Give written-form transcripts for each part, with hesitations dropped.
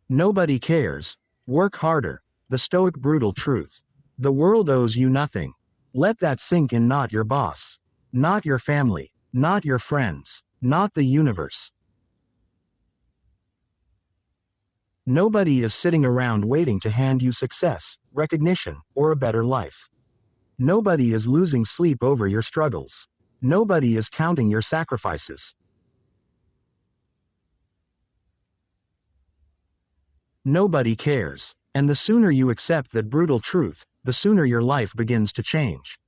Nobody cares. Work harder. The Stoic brutal truth. The world owes you nothing. Let that sink in. Not your boss. Not your family. Not your friends. Not the universe. Nobody is sitting around waiting to hand you success, recognition, or a better life. Nobody is losing sleep over your struggles. Nobody is counting your sacrifices. Nobody cares. And the sooner you accept that brutal truth, the sooner your life begins to change.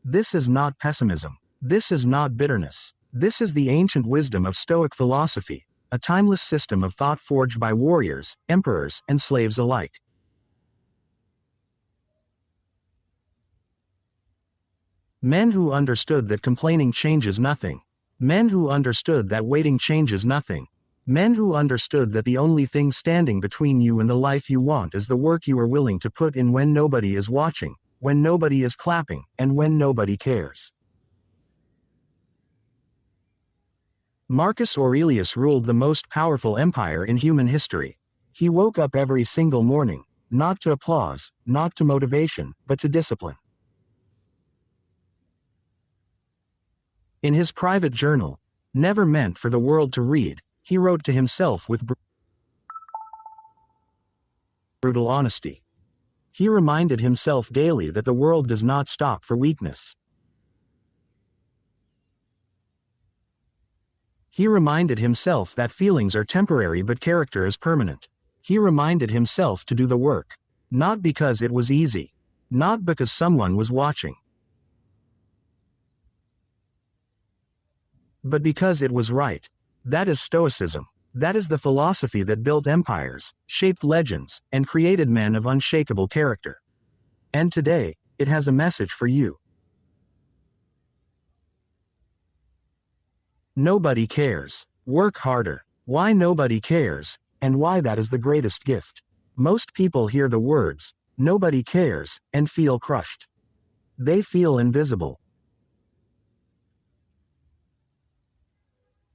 This is not pessimism. This is not bitterness. This is the ancient wisdom of Stoic philosophy, a timeless system of thought forged by warriors, emperors, and slaves alike. Men who understood that complaining changes nothing. Men who understood that waiting changes nothing. Men who understood that the only thing standing between you and the life you want is the work you are willing to put in when nobody is watching, when nobody is clapping, and when nobody cares. Marcus Aurelius ruled the most powerful empire in human history. He woke up every single morning, not to applause, not to motivation, but to discipline. In his private journal, never meant for the world to read, he wrote to himself with brutal honesty. He reminded himself daily that the world does not stop for weakness. He reminded himself that feelings are temporary but character is permanent. He reminded himself to do the work, not because it was easy, not because someone was watching, but because it was right. That is Stoicism. That is the philosophy that built empires, shaped legends, and created men of unshakable character. And today, it has a message for you. Nobody cares. Work harder. Why nobody cares, and why that is the greatest gift. Most people hear the words, nobody cares, and feel crushed. They feel invisible,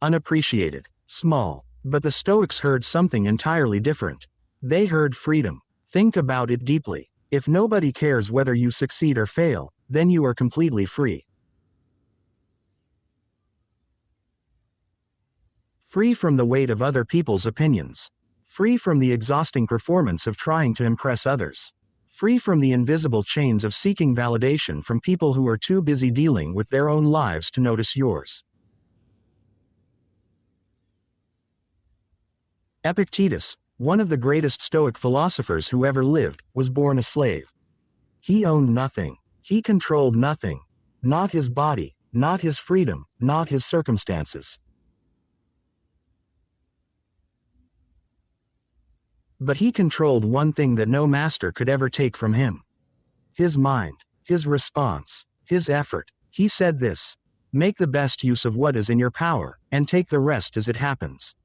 unappreciated, small. But the Stoics heard something entirely different. They heard freedom. Think about it deeply. If nobody cares whether you succeed or fail, then you are completely free. Free from the weight of other people's opinions. Free from the exhausting performance of trying to impress others. Free from the invisible chains of seeking validation from people who are too busy dealing with their own lives to notice yours. Epictetus, one of the greatest Stoic philosophers who ever lived, was born a slave. He owned nothing. He controlled nothing. Not his body, not his freedom, not his circumstances. But he controlled one thing that no master could ever take from him. His mind, his response, his effort. He said this: make the best use of what is in your power, and take the rest as it happens.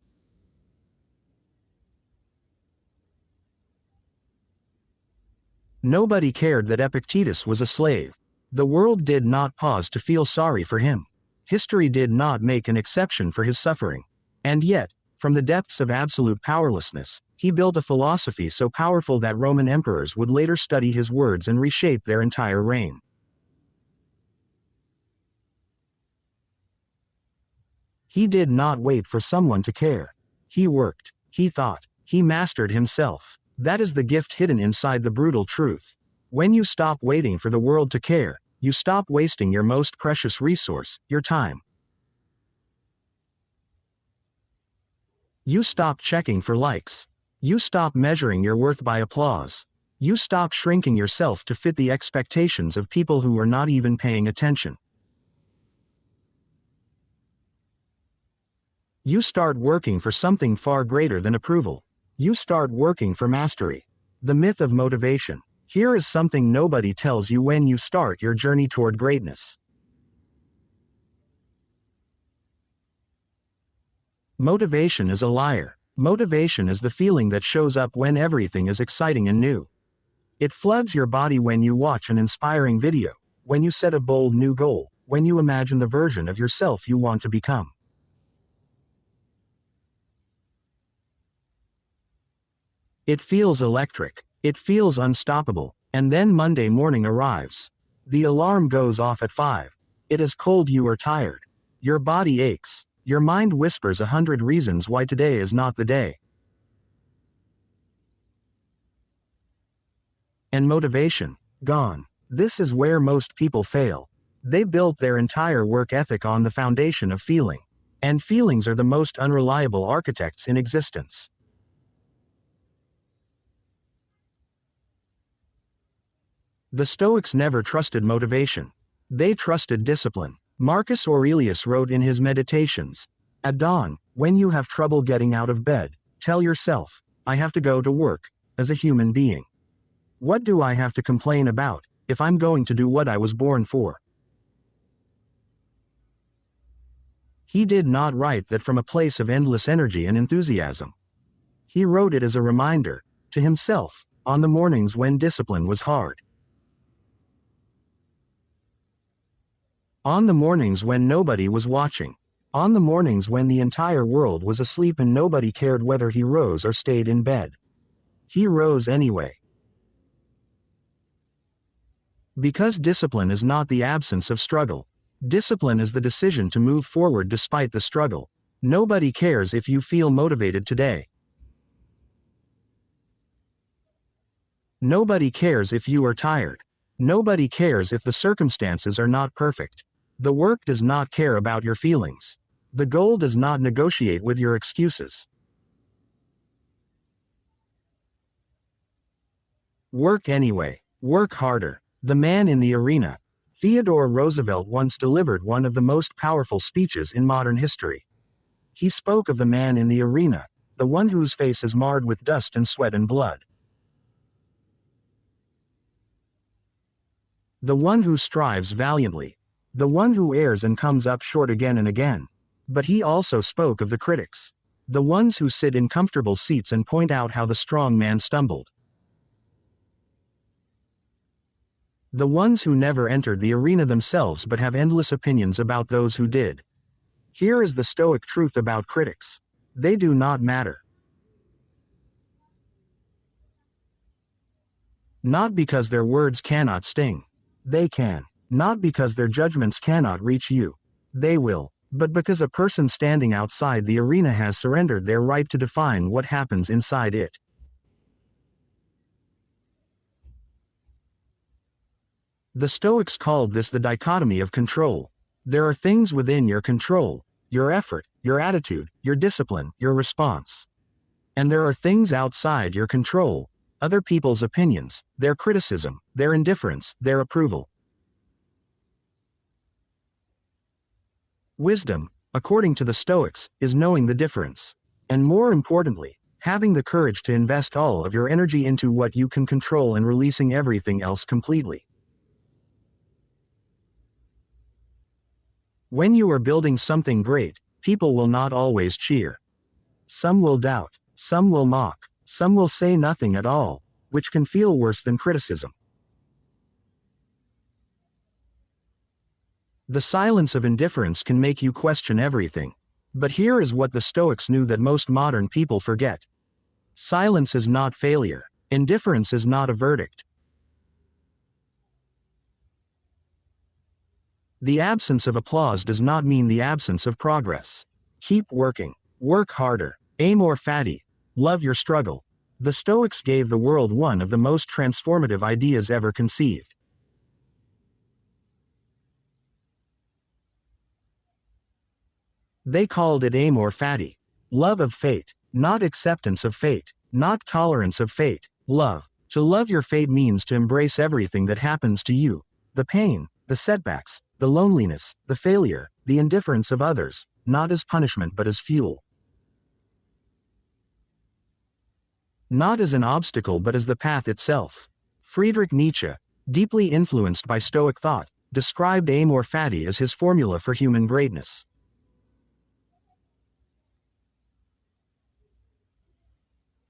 Nobody cared that Epictetus was a slave. The world did not pause to feel sorry for him. History did not make an exception for his suffering. And yet, from the depths of absolute powerlessness, he built a philosophy so powerful that Roman emperors would later study his words and reshape their entire reign. He did not wait for someone to care. He worked, he thought, he mastered himself. That is the gift hidden inside the brutal truth. When you stop waiting for the world to care, you stop wasting your most precious resource, your time. You stop checking for likes. You stop measuring your worth by applause. You stop shrinking yourself to fit the expectations of people who are not even paying attention. You start working for something far greater than approval. You start working for mastery. The myth of motivation. Here is something nobody tells you when you start your journey toward greatness. Motivation is a liar. Motivation is the feeling that shows up when everything is exciting and new. It floods your body when you watch an inspiring video, when you set a bold new goal, when you imagine the version of yourself you want to become. It feels electric. It feels unstoppable. And then Monday morning arrives. The alarm goes off at 5. It is cold, you are tired. Your body aches. Your mind whispers 100 reasons why today is not the day. And motivation, gone. This is where most people fail. They built their entire work ethic on the foundation of feeling. And feelings are the most unreliable architects in existence. The Stoics never trusted motivation. They trusted discipline. Marcus Aurelius wrote in his Meditations, "At dawn, when you have trouble getting out of bed, tell yourself, I have to go to work, as a human being. What do I have to complain about, if I'm going to do what I was born for?" He did not write that from a place of endless energy and enthusiasm. He wrote it as a reminder, to himself, on the mornings when discipline was hard. On the mornings when nobody was watching. On the mornings when the entire world was asleep and nobody cared whether he rose or stayed in bed. He rose anyway. Because discipline is not the absence of struggle. Discipline is the decision to move forward despite the struggle. Nobody cares if you feel motivated today. Nobody cares if you are tired. Nobody cares if the circumstances are not perfect. The work does not care about your feelings. The goal does not negotiate with your excuses. Work anyway. Work harder. The man in the arena. Theodore Roosevelt once delivered one of the most powerful speeches in modern history. He spoke of the man in the arena, the one whose face is marred with dust and sweat and blood. The one who strives valiantly. The one who errs and comes up short again and again. But he also spoke of the critics. The ones who sit in comfortable seats and point out how the strong man stumbled. The ones who never entered the arena themselves but have endless opinions about those who did. Here is the Stoic truth about critics. They do not matter. Not because their words cannot sting. They can. Not because their judgments cannot reach you. They will. But because a person standing outside the arena has surrendered their right to define what happens inside it. The Stoics called this the dichotomy of control. There are things within your control, your effort, your attitude, your discipline, your response. And there are things outside your control, other people's opinions, their criticism, their indifference, their approval. Wisdom, according to the Stoics, is knowing the difference. And more importantly, having the courage to invest all of your energy into what you can control and releasing everything else completely. When you are building something great, people will not always cheer. Some will doubt, some will mock, some will say nothing at all, which can feel worse than criticism. The silence of indifference can make you question everything. But here is what the Stoics knew that most modern people forget. Silence is not failure. Indifference is not a verdict. The absence of applause does not mean the absence of progress. Keep working. Work harder. Amor fati. Love your struggle. The Stoics gave the world one of the most transformative ideas ever conceived. They called it amor fati. Love of fate. Not acceptance of fate. Not tolerance of fate. Love. To love your fate means to embrace everything that happens to you. The pain, the setbacks, the loneliness, the failure, the indifference of others, not as punishment but as fuel. Not as an obstacle but as the path itself. Friedrich Nietzsche, deeply influenced by Stoic thought, described amor fati as his formula for human greatness.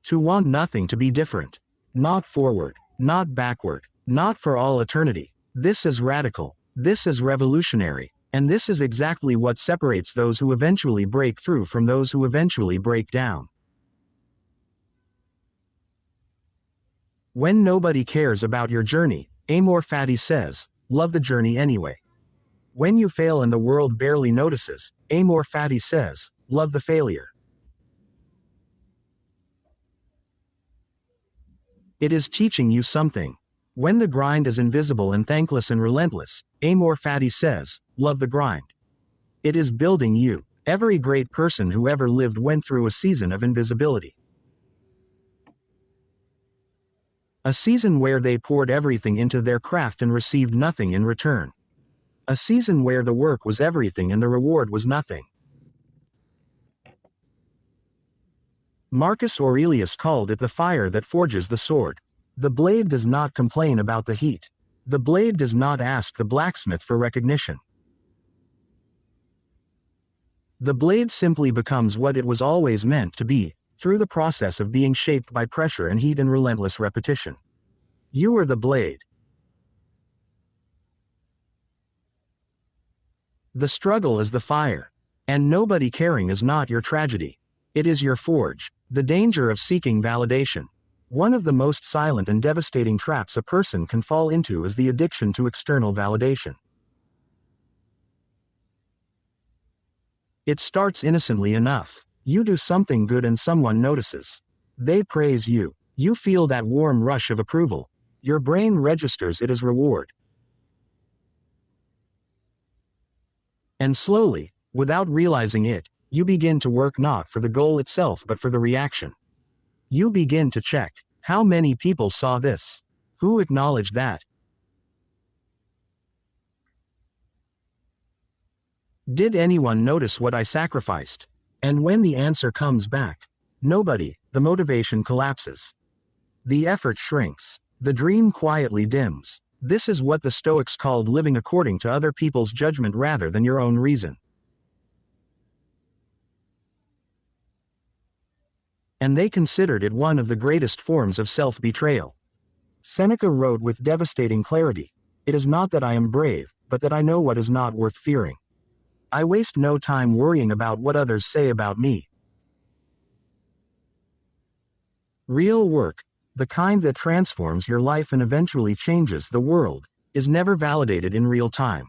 To want nothing, to be different. Not forward, not backward, not for all eternity. This is radical. This is revolutionary. And this is exactly what separates those who eventually break through from those who eventually break down. When nobody cares about your journey, Amor Fati says, love the journey anyway. When you fail and the world barely notices, Amor Fati says, love the failure. It is teaching you something. When the grind is invisible and thankless and relentless, Amor Fati says, love the grind. It is building you. Every great person who ever lived went through a season of invisibility. A season where they poured everything into their craft and received nothing in return. A season where the work was everything and the reward was nothing. Marcus Aurelius called it the fire that forges the sword. The blade does not complain about the heat. The blade does not ask the blacksmith for recognition. The blade simply becomes what it was always meant to be, through the process of being shaped by pressure and heat and relentless repetition. You are the blade. The struggle is the fire. And nobody caring is not your tragedy. It is your forge. The danger of seeking validation. One of the most silent and devastating traps a person can fall into is the addiction to external validation. It starts innocently enough. You do something good and someone notices. They praise you. You feel that warm rush of approval. Your brain registers it as reward. And slowly, without realizing it, you begin to work not for the goal itself but for the reaction. You begin to check. How many people saw this? Who acknowledged that? Did anyone notice what I sacrificed? And when the answer comes back, nobody, the motivation collapses. The effort shrinks. The dream quietly dims. This is what the Stoics called living according to other people's judgment rather than your own reason. And they considered it one of the greatest forms of self-betrayal. Seneca wrote with devastating clarity, "It is not that I am brave, but that I know what is not worth fearing. I waste no time worrying about what others say about me." Real work, the kind that transforms your life and eventually changes the world, is never validated in real time.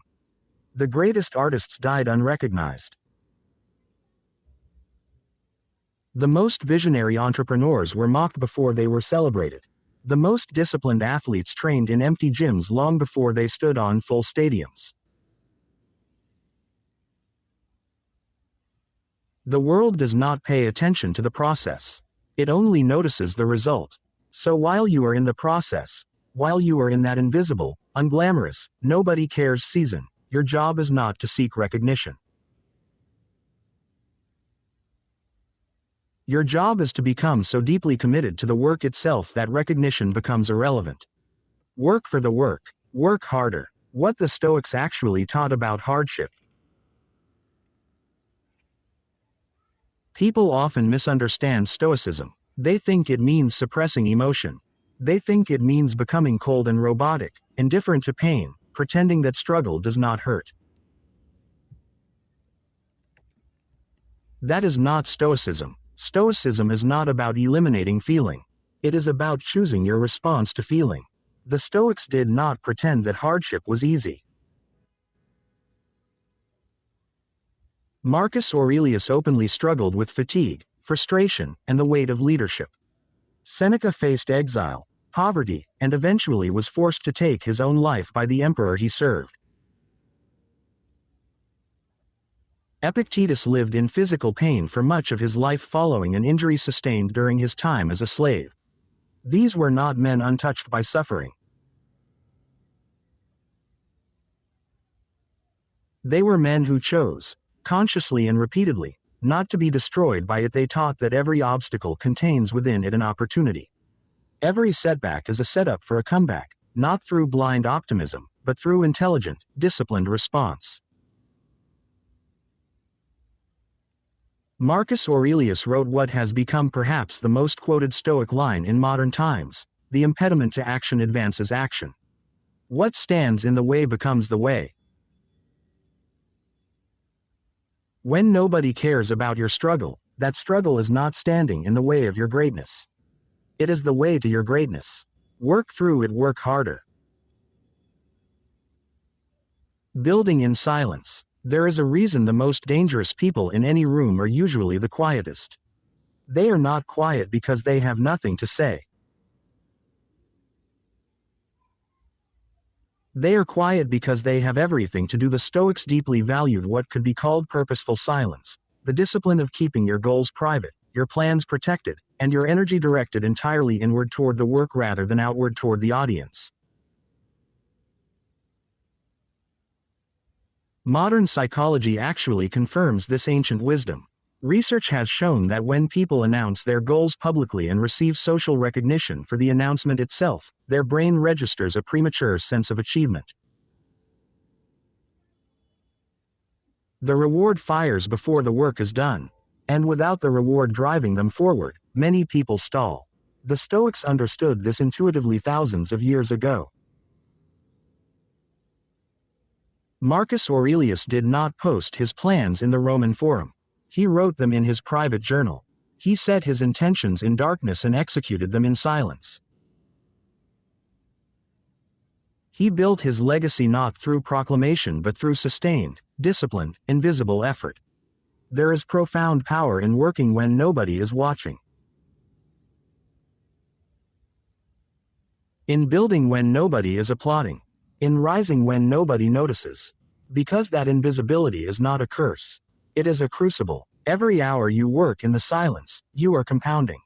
The greatest artists died unrecognized. The most visionary entrepreneurs were mocked before they were celebrated. The most disciplined athletes trained in empty gyms long before they stood on full stadiums. The world does not pay attention to the process. It only notices the result. So while you are in the process, while you are in that invisible, unglamorous, nobody cares season, your job is not to seek recognition. Your job is to become so deeply committed to the work itself that recognition becomes irrelevant. Work for the work. Work harder. What the Stoics actually taught about hardship. People often misunderstand Stoicism. They think it means suppressing emotion. They think it means becoming cold and robotic, indifferent to pain, pretending that struggle does not hurt. That is not Stoicism. Stoicism is not about eliminating feeling. It is about choosing your response to feeling. The Stoics did not pretend that hardship was easy. Marcus Aurelius openly struggled with fatigue, frustration, and the weight of leadership. Seneca faced exile, poverty, and eventually was forced to take his own life by the emperor he served. Epictetus lived in physical pain for much of his life following an injury sustained during his time as a slave. These were not men untouched by suffering. They were men who chose, consciously and repeatedly, not to be destroyed by it. They taught that every obstacle contains within it an opportunity. Every setback is a setup for a comeback, not through blind optimism, but through intelligent, disciplined response. Marcus Aurelius wrote what has become perhaps the most quoted Stoic line in modern times: "The impediment to action advances action. What stands in the way becomes the way." When nobody cares about your struggle, that struggle is not standing in the way of your greatness. It is the way to your greatness. Work through it, work harder. Building in silence. There is a reason the most dangerous people in any room are usually the quietest. They are not quiet because they have nothing to say. They are quiet because they have everything to do. The Stoics deeply valued what could be called purposeful silence, the discipline of keeping your goals private, your plans protected, and your energy directed entirely inward toward the work rather than outward toward the audience. Modern psychology actually confirms this ancient wisdom. Research has shown that when people announce their goals publicly and receive social recognition for the announcement itself, their brain registers a premature sense of achievement. The reward fires before the work is done. And without the reward driving them forward, many people stall. The Stoics understood this intuitively thousands of years ago. Marcus Aurelius did not post his plans in the Roman Forum. He wrote them in his private journal. He set his intentions in darkness and executed them in silence. He built his legacy not through proclamation but through sustained, disciplined, invisible effort. There is profound power in working when nobody is watching. In building when nobody is applauding. In rising when nobody notices. Because that invisibility is not a curse. It is a crucible. Every hour you work in the silence, you are compounding.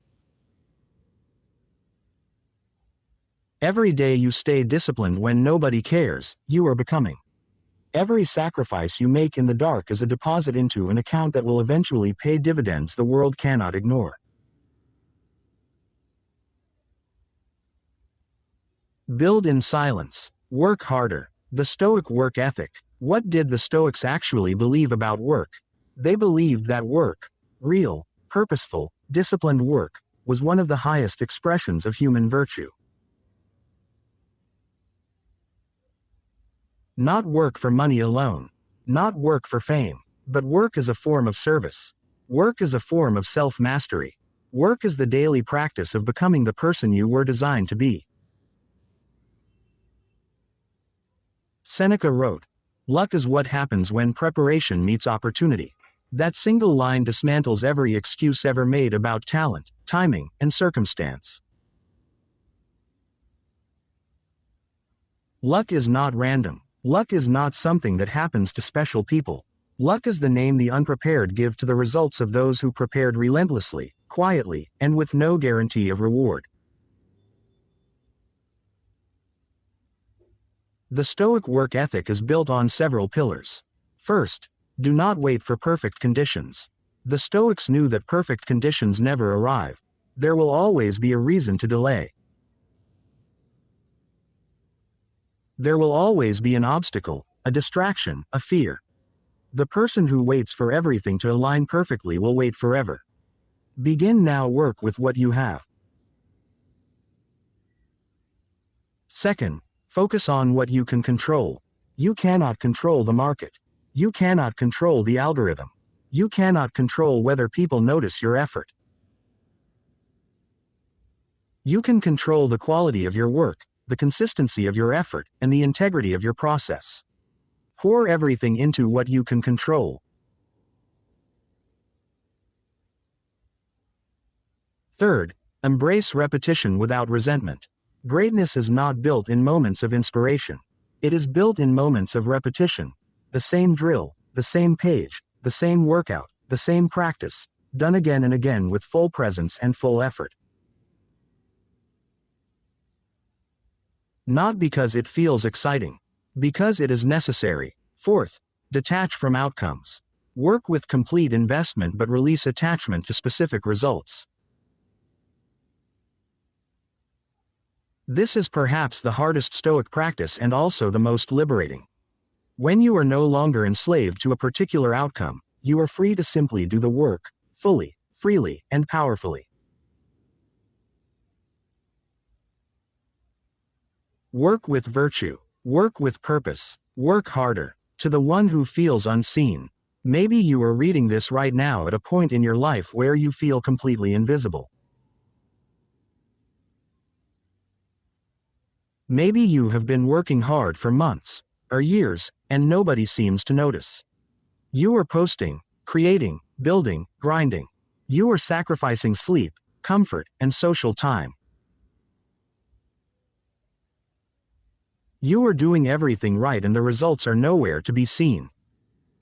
Every day you stay disciplined when nobody cares, you are becoming. Every sacrifice you make in the dark is a deposit into an account that will eventually pay dividends the world cannot ignore. Build in silence. Work harder. The Stoic work ethic. What did the Stoics actually believe about work? They believed that work, real, purposeful, disciplined work, was one of the highest expressions of human virtue. Not work for money alone. Not work for fame. But work as a form of service. Work as a form of self-mastery. Work is the daily practice of becoming the person you were designed to be. Seneca wrote, "Luck is what happens when preparation meets opportunity." That single line dismantles every excuse ever made about talent, timing, and circumstance. Luck is not random. Luck is not something that happens to special people. Luck is the name the unprepared give to the results of those who prepared relentlessly, quietly, and with no guarantee of reward. The Stoic work ethic is built on several pillars. First, do not wait for perfect conditions. The Stoics knew that perfect conditions never arrive. There will always be a reason to delay. There will always be an obstacle, a distraction, a fear. The person who waits for everything to align perfectly will wait forever. Begin now. Work with what you have. Second, focus on what you can control. You cannot control the market. You cannot control the algorithm. You cannot control whether people notice your effort. You can control the quality of your work, the consistency of your effort, and the integrity of your process. Pour everything into what you can control. Third, embrace repetition without resentment. Greatness is not built in moments of inspiration. It is built in moments of repetition. The same drill, the same page, the same workout, the same practice, done again and again with full presence and full effort. Not because it feels exciting. Because it is necessary. Fourth, detach from outcomes. Work with complete investment but release attachment to specific results. This is perhaps the hardest Stoic practice and also the most liberating. When you are no longer enslaved to a particular outcome, you are free to simply do the work, fully, freely, and powerfully. Work with virtue. Work with purpose. Work harder. To the one who feels unseen. Maybe you are reading this right now at a point in your life where you feel completely invisible. Maybe you have been working hard for months or years, and nobody seems to notice. You are posting, creating, building, grinding. You are sacrificing sleep, comfort, and social time. You are doing everything right and the results are nowhere to be seen.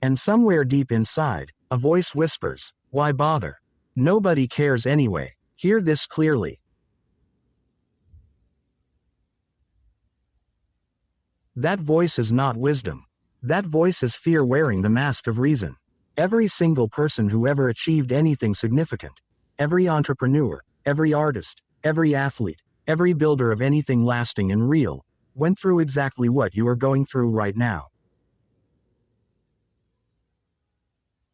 And somewhere deep inside, a voice whispers, "Why bother? Nobody cares anyway." Hear this clearly. That voice is not wisdom. That voice is fear wearing the mask of reason. Every single person who ever achieved anything significant, every entrepreneur, every artist, every athlete, every builder of anything lasting and real, went through exactly what you are going through right now.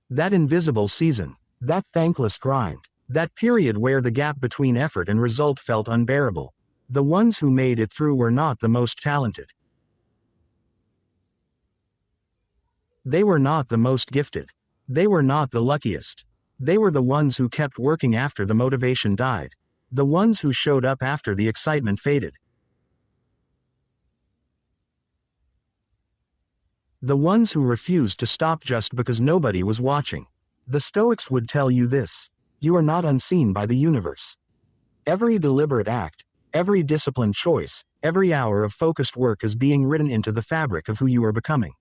That invisible season, that thankless grind, that period where the gap between effort and result felt unbearable. The ones who made it through were not the most talented. They were not the most gifted. They were not the luckiest. They were the ones who kept working after the motivation died. The ones who showed up after the excitement faded. The ones who refused to stop just because nobody was watching. The Stoics would tell you this: you are not unseen by the universe. Every deliberate act, every disciplined choice, every hour of focused work is being written into the fabric of who you are becoming.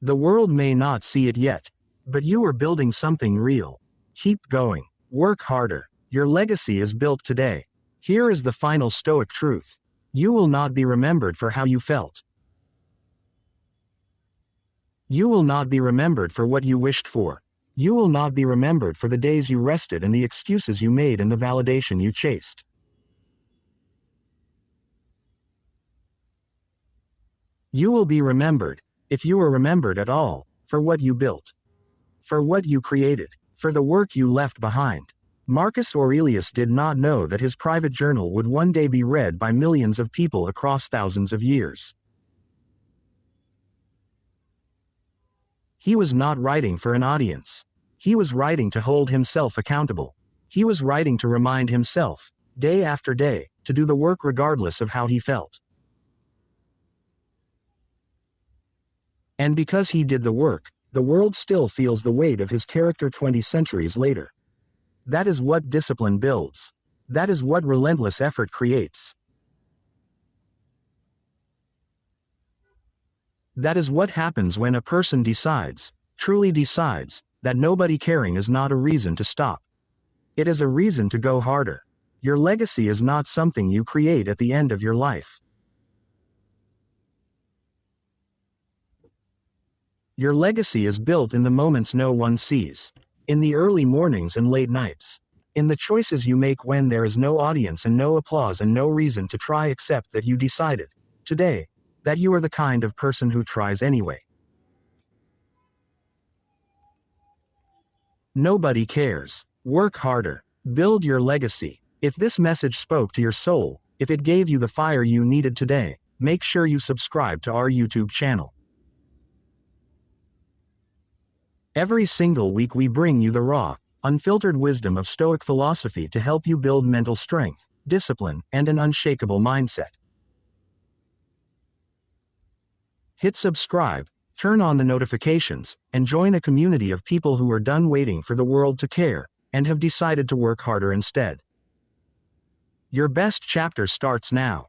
The world may not see it yet, but you are building something real. Keep going. Work harder. Your legacy is built today. Here is the final Stoic truth. You will not be remembered for how you felt. You will not be remembered for what you wished for. You will not be remembered for the days you rested and the excuses you made and the validation you chased. You will be remembered, if you are remembered at all, for what you built, for what you created, for the work you left behind. Marcus Aurelius did not know that his private journal would one day be read by millions of people across thousands of years. He was not writing for an audience. He was writing to hold himself accountable. He was writing to remind himself, day after day, to do the work regardless of how he felt. And because he did the work, the world still feels the weight of his character 20 centuries later. That is what discipline builds. That is what relentless effort creates. That is what happens when a person decides, truly decides, that nobody caring is not a reason to stop. It is a reason to go harder. Your legacy is not something you create at the end of your life. Your legacy is built in the moments no one sees. In the early mornings and late nights. In the choices you make when there is no audience and no applause and no reason to try except that you decided, today, that you are the kind of person who tries anyway. Nobody cares. Work harder. Build your legacy. If this message spoke to your soul, if it gave you the fire you needed today, make sure you subscribe to our YouTube channel. Every single week we bring you the raw, unfiltered wisdom of Stoic philosophy to help you build mental strength, discipline, and an unshakable mindset. Hit subscribe, turn on the notifications, and join a community of people who are done waiting for the world to care, and have decided to work harder instead. Your best chapter starts now.